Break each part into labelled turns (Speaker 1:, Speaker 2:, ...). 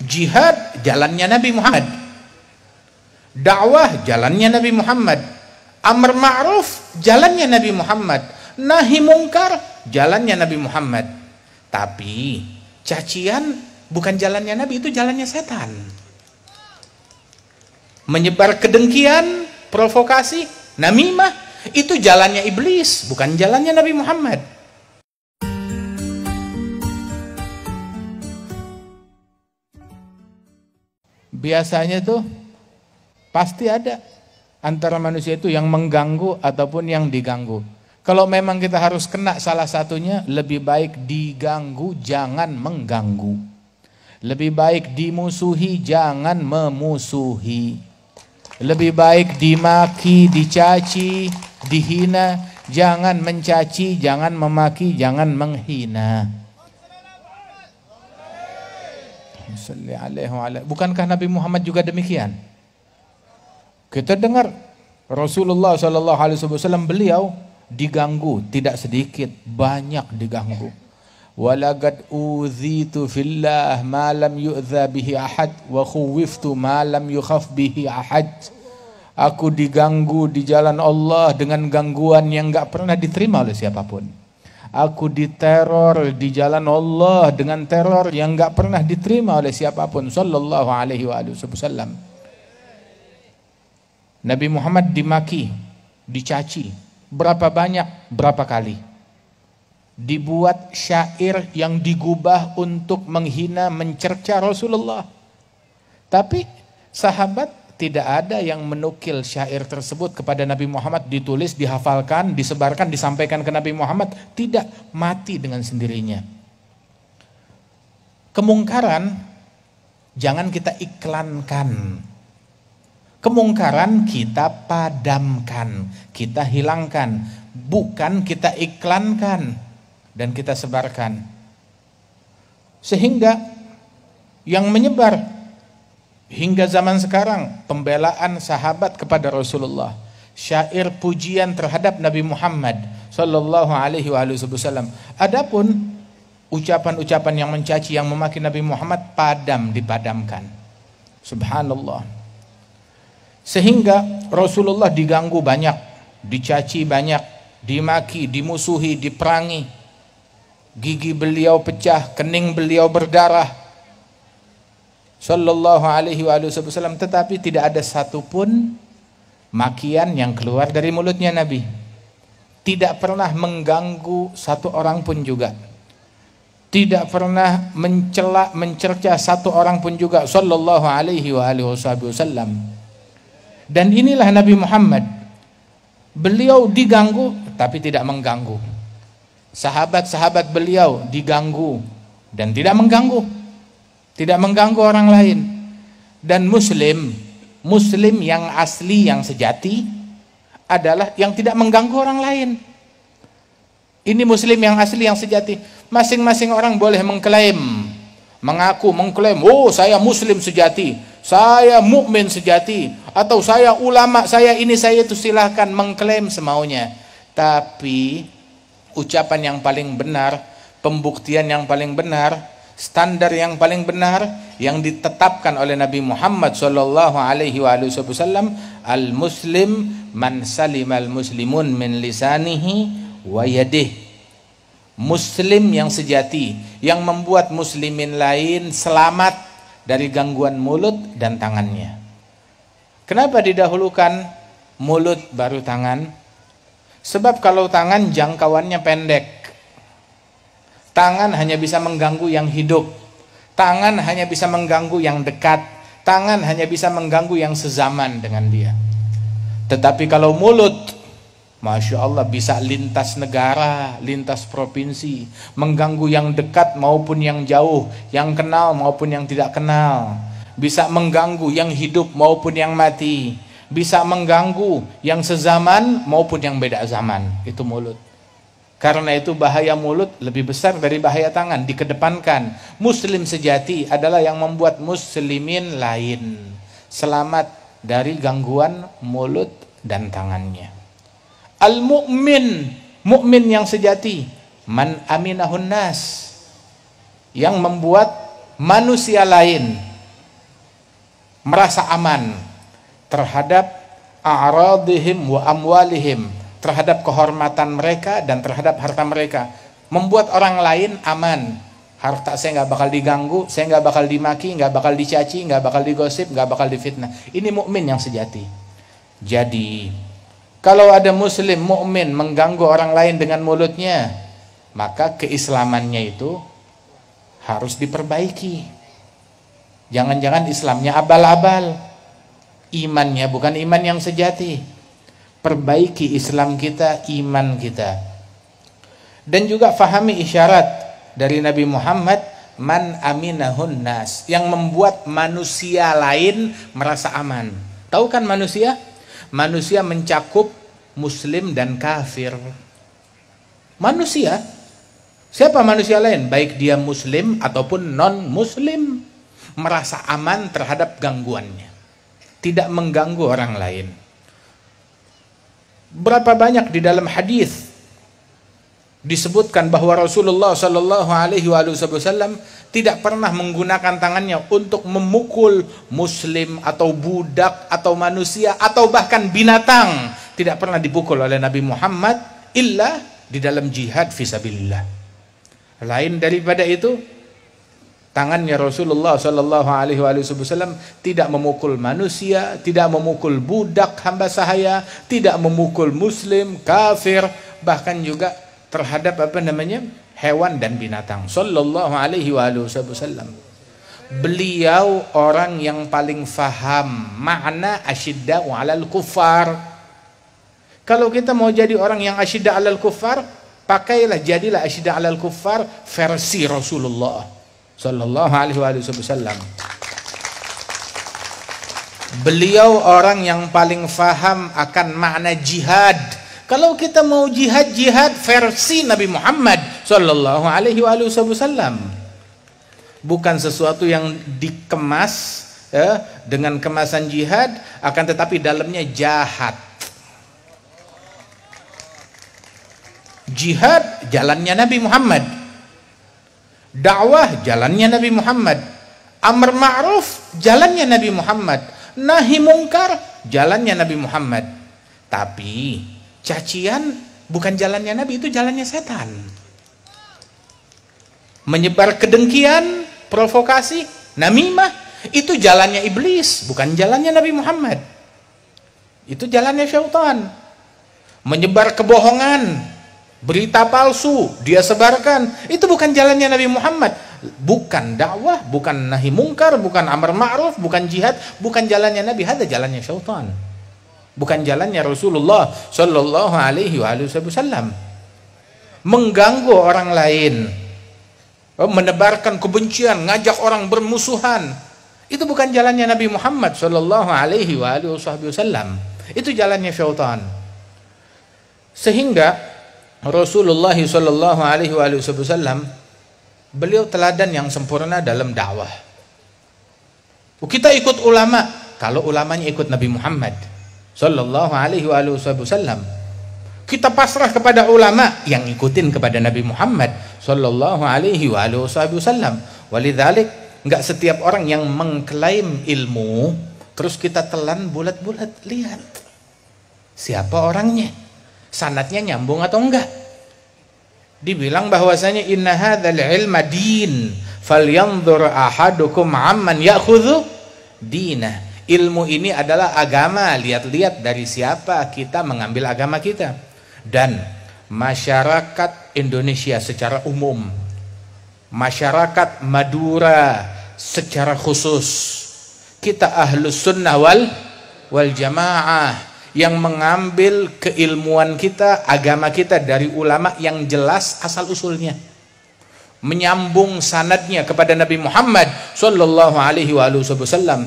Speaker 1: Jihad jalannya Nabi Muhammad. Dakwah jalannya Nabi Muhammad. Amr ma'ruf jalannya Nabi Muhammad. Nahi mungkar jalannya Nabi Muhammad. Tapi cacian bukan jalannya Nabi, itu jalannya setan. Menyebar kedengkian, provokasi, namimah, itu jalannya iblis, bukan jalannya Nabi Muhammad. Biasanya tuh pasti ada antara manusia itu yang mengganggu ataupun yang diganggu. Kalau memang kita harus kena salah satunya, lebih baik diganggu, jangan mengganggu. Lebih baik dimusuhi, jangan memusuhi. Lebih baik dimaki, dicaci, dihina, jangan mencaci, jangan memaki, jangan menghina. Bukankah Nabi Muhammad juga demikian? Kita dengar Rasulullah SAW, beliau diganggu, tidak sedikit, banyak diganggu. Walaqad uzitu fillah ma lam yu'dza bihi ahad wa khuwiftu ma lam yukhaf bihi ahad. Aku diganggu di jalan Allah dengan gangguan yang enggak pernah diterima oleh siapapun. Aku diteror di jalan Allah dengan teror yang enggak pernah diterima oleh siapapun. Sallallahu alaihi wasallam. Nabi Muhammad dimaki, dicaci. Berapa banyak, berapa kali. Dibuat syair yang digubah untuk menghina, mencerca Rasulullah. Tapi sahabat tidak ada yang menukil syair tersebut kepada Nabi Muhammad, ditulis, dihafalkan, disebarkan, disampaikan ke Nabi Muhammad. Tidak, mati dengan sendirinya. Kemungkaran jangan kita iklankan. Kemungkaran kita padamkan, kita hilangkan, bukan kita iklankan dan kita sebarkan. Sehingga yang menyebar hingga zaman sekarang pembelaan sahabat kepada Rasulullah, syair pujian terhadap Nabi Muhammad sallallahu alaihi wasallam. Adapun ucapan-ucapan yang mencaci, yang memaki Nabi Muhammad, dipadamkan. Subhanallah. Sehingga Rasulullah diganggu banyak, dicaci banyak, dimaki, dimusuhi, diperangi. Gigi beliau pecah, kening beliau berdarah. Sallallahu alaihi wasallam, tetapi tidak ada satupun makian yang keluar dari mulutnya Nabi. Tidak pernah mengganggu satu orang pun juga. Tidak pernah mencela, mencerca satu orang pun juga. Sallallahu alaihi wasallam. Dan inilah Nabi Muhammad. Beliau diganggu tapi tidak mengganggu. Sahabat-sahabat beliau diganggu dan tidak mengganggu. Tidak mengganggu orang lain. Dan muslim yang asli, yang sejati adalah yang tidak mengganggu orang lain. Ini muslim yang asli, yang sejati. Masing-masing orang boleh mengklaim, mengklaim, oh saya muslim sejati, saya mukmin sejati, atau saya ulama, saya ini, saya itu, silahkan mengklaim semaunya. Tapi ucapan yang paling benar, pembuktian yang paling benar, standar yang paling benar yang ditetapkan oleh Nabi Muhammad sallallahu alaihi wasallam, al-muslim man salimal muslimun min lisanihi wa yadihi. Muslim yang sejati yang membuat muslimin lain selamat dari gangguan mulut dan tangannya. Kenapa didahulukan mulut baru tangan? Sebab kalau tangan jangkauannya pendek. Tangan hanya bisa mengganggu yang hidup. Tangan hanya bisa mengganggu yang dekat. Tangan hanya bisa mengganggu yang sezaman dengan dia. Tetapi kalau mulut, Masya Allah, bisa lintas negara, lintas provinsi, mengganggu yang dekat maupun yang jauh, yang kenal maupun yang tidak kenal. Bisa mengganggu yang hidup maupun yang mati. Bisa mengganggu yang sezaman maupun yang beda zaman. Itu mulut. Karena itu bahaya mulut lebih besar dari bahaya tangan. Dikedepankan. Muslim sejati adalah yang membuat muslimin lain selamat dari gangguan mulut dan tangannya. Al-mu'min, mukmin yang sejati, man aminahun nas, yang membuat manusia lain merasa aman terhadap a'radihim wa amwalihim, terhadap kehormatan mereka dan terhadap harta mereka. Membuat orang lain aman, harta saya nggak bakal diganggu, saya nggak bakal dimaki, nggak bakal dicaci, nggak bakal digosip, nggak bakal difitnah. Ini mukmin yang sejati. Jadi kalau ada muslim mukmin mengganggu orang lain dengan mulutnya, maka keislamannya itu harus diperbaiki. Jangan-jangan Islamnya abal-abal, imannya bukan iman yang sejati. Perbaiki Islam kita, iman kita. Dan juga fahami isyarat dari Nabi Muhammad, man aminahun nas, yang membuat manusia lain merasa aman. Tahu kan manusia? Manusia mencakup muslim dan kafir. Manusia, siapa manusia lain? Baik dia muslim ataupun non muslim, merasa aman terhadap gangguannya, tidak mengganggu orang lain. Berapa banyak di dalam hadis disebutkan bahwa Rasulullah Shallallahu Alaihi Wasallam tidak pernah menggunakan tangannya untuk memukul muslim atau budak atau manusia atau bahkan binatang. Tidak pernah dipukul oleh Nabi Muhammad illa di dalam jihad fisabilillah. Lain daripada itu, tangannya Rasulullah Shallallahu Alaihi Wasallam tidak memukul manusia, tidak memukul budak hamba sahaya, tidak memukul muslim, kafir, bahkan juga terhadap hewan dan binatang. Sallallahu Alaihi Wasallam. Beliau orang yang paling faham makna asyidda'u 'alal kuffar. Kalau kita mau jadi orang yang asyidda 'alal kuffar, jadilah asyidda 'alal kuffar versi Rasulullah Sallallahu Alaihi Wasallam. Beliau orang yang paling faham akan makna jihad. Kalau kita mau jihad versi Nabi Muhammad Sallallahu Alaihi Wasallam, bukan sesuatu yang dikemas dengan kemasan jihad, akan tetapi dalamnya jahat. Jihad jalannya Nabi Muhammad, dakwah jalannya Nabi Muhammad, amar ma'ruf jalannya Nabi Muhammad, nahi mungkar jalannya Nabi Muhammad. Tapi cacian bukan jalannya Nabi, itu jalannya setan. Menyebar kedengkian, provokasi, namimah, itu jalannya iblis, bukan jalannya Nabi Muhammad. Itu jalannya syaitan. Menyebar kebohongan, berita palsu dia sebarkan, itu bukan jalannya Nabi Muhammad. Bukan dakwah, bukan nahi mungkar, bukan amar ma'ruf, bukan jihad, bukan jalannya Nabi, ada jalannya syaitan. Bukan jalannya Rasulullah Sallallahu Alaihi Wasallam. Mengganggu orang lain, menebarkan kebencian, ngajak orang bermusuhan, itu bukan jalannya Nabi Muhammad Sallallahu Alaihi Wasallam. Itu jalannya syaitan. Sehingga Rasulullah Sallallahu Alaihi Wasallam, beliau teladan yang sempurna dalam dakwah. Kita ikut ulama kalau ulamanya ikut Nabi Muhammad Sallallahu Alaihi Wasallam. Kita pasrah kepada ulama yang ikutin kepada Nabi Muhammad Sallallahu Alaihi Wasallam. Walidzalik, nggak setiap orang yang mengklaim ilmu terus kita telan bulat-bulat. Lihat siapa orangnya, sanadnya nyambung atau enggak. Dibilang bahwasanya inna hadzal ilma din falyanzur ahadukum amman ya'khudhu dinah. Ilmu ini adalah agama, lihat-lihat dari siapa kita mengambil agama kita. Dan masyarakat Indonesia secara umum, masyarakat Madura secara khusus, kita ahlus sunnah wal jamaah yang mengambil keilmuan kita, agama kita dari ulama yang jelas asal usulnya, menyambung sanadnya kepada Nabi Muhammad Sallallahu Alaihi Wasallam,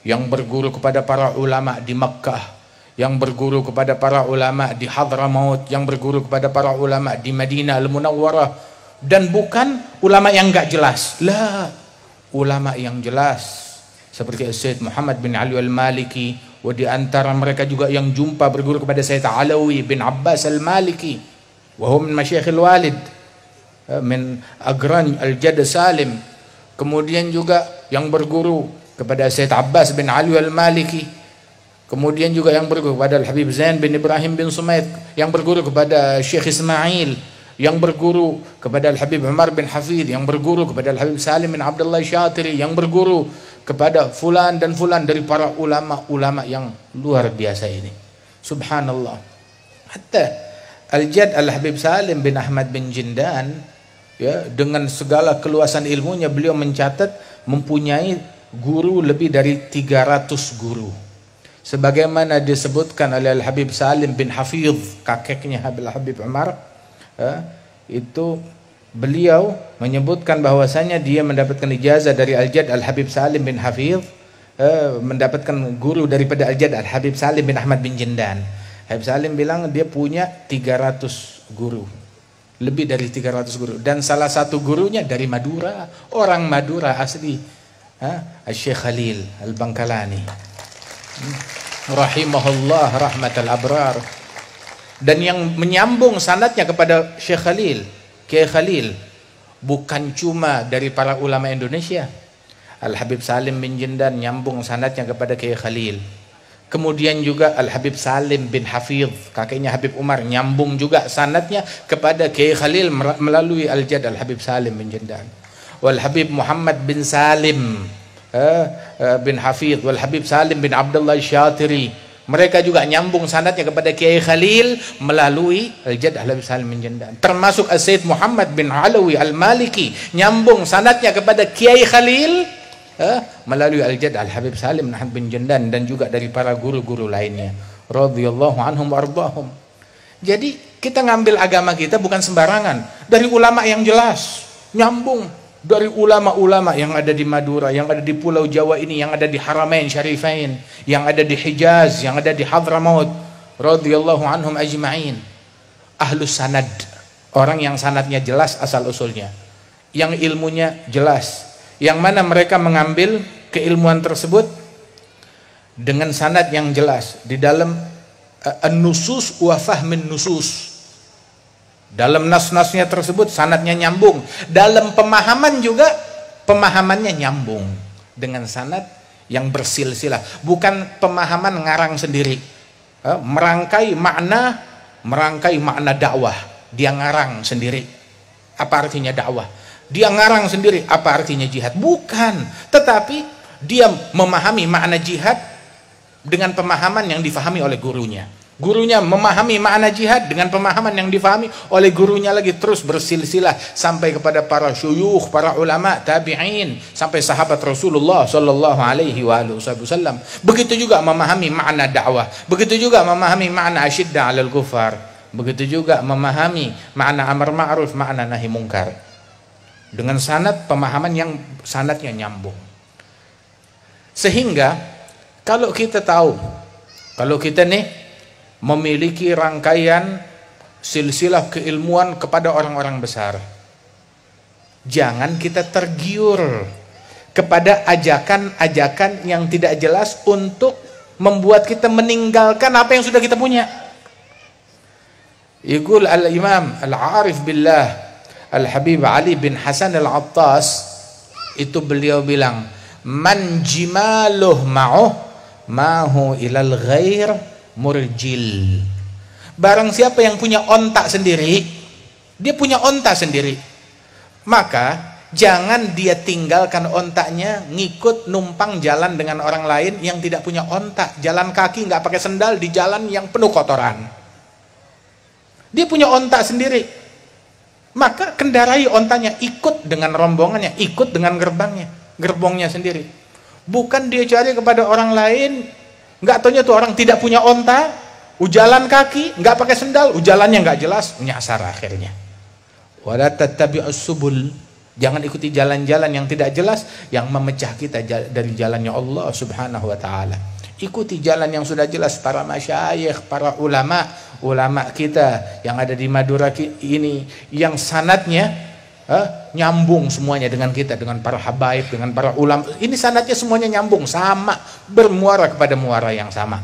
Speaker 1: yang berguru kepada para ulama di Makkah, yang berguru kepada para ulama di Hadramaut, yang berguru kepada para ulama di Madinah Al-Munawwarah, dan bukan ulama yang enggak jelas. Lah, ulama yang jelas seperti Syekh Muhammad bin Ali Al-Maliki, wa di antara mereka juga yang jumpa berguru kepada Sayyid Alawi bin Abbas Al-Maliki, wa hum min masyayikhil walid min Agran Al-Jadd Salim. Kemudian juga yang berguru kepada Sayyid Abbas bin Ali al-Maliki. Kemudian juga yang berguru kepada Al-Habib Zain bin Ibrahim bin Sumaid, yang berguru kepada Syekh Ismail, yang berguru kepada Al-Habib Umar bin Hafid, yang berguru kepada Al-Habib Salim bin Abdullah Syatiri, yang berguru kepada fulan dan fulan dari para ulama-ulama yang luar biasa ini. Subhanallah. Hatta Al-Jad Al-Habib Salim bin Ahmad bin Jindan, ya, dengan segala keluasan ilmunya, beliau mencatat mempunyai guru lebih dari 300 guru. Sebagaimana disebutkan oleh Al-Habib Salim bin Hafidh, kakeknya Al-Habib Umar, itu beliau menyebutkan bahwasanya dia mendapatkan ijazah dari Al-Jad Al-Habib Salim bin Hafidh, mendapatkan guru daripada Al-Jad Al-Habib Salim bin Ahmad bin Jindan. Habib Salim bilang dia punya 300 guru, lebih dari 300 guru, dan salah satu gurunya dari Madura, orang Madura asli, Syekh Khalil Al-Bangkalani rahimahullah rahmatal abrar. Dan yang menyambung sanadnya kepada Syekh Khalil, Kiai Khalil, bukan cuma dari para ulama Indonesia. Al-Habib Salim bin Jindan nyambung sanadnya kepada Kiai Khalil. Kemudian juga Al-Habib Salim bin Hafidh, kakeknya Habib Umar, nyambung juga sanadnya kepada Kiai Khalil melalui Al-Jad Al-Habib Salim bin Jindan. Wal Habib Muhammad bin Salim bin Hafidh, wal Habib Salim bin Abdullah Syatiri, mereka juga nyambung sanadnya kepada Kiai Khalil melalui Al-Jad Al-Habib Salim bin Jindan. Termasuk Sayyid Muhammad bin Alawi Al-Maliki nyambung sanadnya kepada Kiai Khalil melalui Al-Jad Al-Habib Salim bin Jindan, dan juga dari para guru-guru lainnya radhiyallahu anhum wardahum. Jadi kita ngambil agama kita bukan sembarangan, dari ulama yang jelas, nyambung dari ulama-ulama yang ada di Madura, yang ada di Pulau Jawa ini, yang ada di Haramain Syarifain, yang ada di Hijaz, yang ada di Hadramaut, radhiyallahu anhum ajma'in. Ahlus sanad, orang yang sanadnya jelas asal usulnya, yang ilmunya jelas, yang mana mereka mengambil keilmuan tersebut dengan sanad yang jelas di dalam an-nusus wa fahmin nusus. Dalam nas-nasnya tersebut sanadnya nyambung, dalam pemahaman juga pemahamannya nyambung dengan sanad yang bersilsilah, bukan pemahaman ngarang sendiri, merangkai makna dakwah, dia ngarang sendiri apa artinya dakwah, dia ngarang sendiri apa artinya jihad, bukan, tetapi dia memahami makna jihad dengan pemahaman yang difahami oleh gurunya. Gurunya memahami makna jihad dengan pemahaman yang difahami oleh gurunya lagi, terus bersilsilah sampai kepada para syuyukh, para ulama, tabi'in, sampai sahabat Rasulullah sallallahu alaihi wasallam. Begitu juga memahami makna dakwah, begitu juga memahami makna asyidda 'alal kufar, begitu juga memahami makna amar ma'ruf, makna nahi mungkar, dengan sanad pemahaman yang sanadnya nyambung. Sehingga kalau kita tahu, kalau kita nih memiliki rangkaian silsilah keilmuan kepada orang-orang besar, jangan kita tergiur kepada ajakan-ajakan yang tidak jelas untuk membuat kita meninggalkan apa yang sudah kita punya. Yaqul al-Imam al-Arif billah Al-Habib Ali bin Hasan al-Attas, itu beliau bilang, man jimaluh ma'uh mahu ilal ghair murjil. Barang siapa yang punya ontak sendiri, dia punya ontak sendiri, maka jangan dia tinggalkan ontaknya ngikut numpang jalan dengan orang lain yang tidak punya ontak, jalan kaki nggak pakai sendal di jalan yang penuh kotoran. Dia punya ontak sendiri, maka kendarai ontaknya, ikut dengan rombongannya, ikut dengan gerbongnya sendiri. Bukan dia cari kepada orang lain, nggak taunya tuh orang tidak punya onta, ujalan kaki, nggak pakai sendal, ujalannya nggak jelas, nyasar akhirnya. Wala tattabi'us subul, jangan ikuti jalan-jalan yang tidak jelas, yang memecah kita dari jalannya Allah subhanahu wa ta'ala. Ikuti jalan yang sudah jelas, para masyayikh, para ulama kita yang ada di Madura ini, yang sanadnya nyambung semuanya dengan kita, dengan para habaib, dengan para ulama. Ini sanadnya semuanya nyambung, sama, bermuara kepada muara yang sama.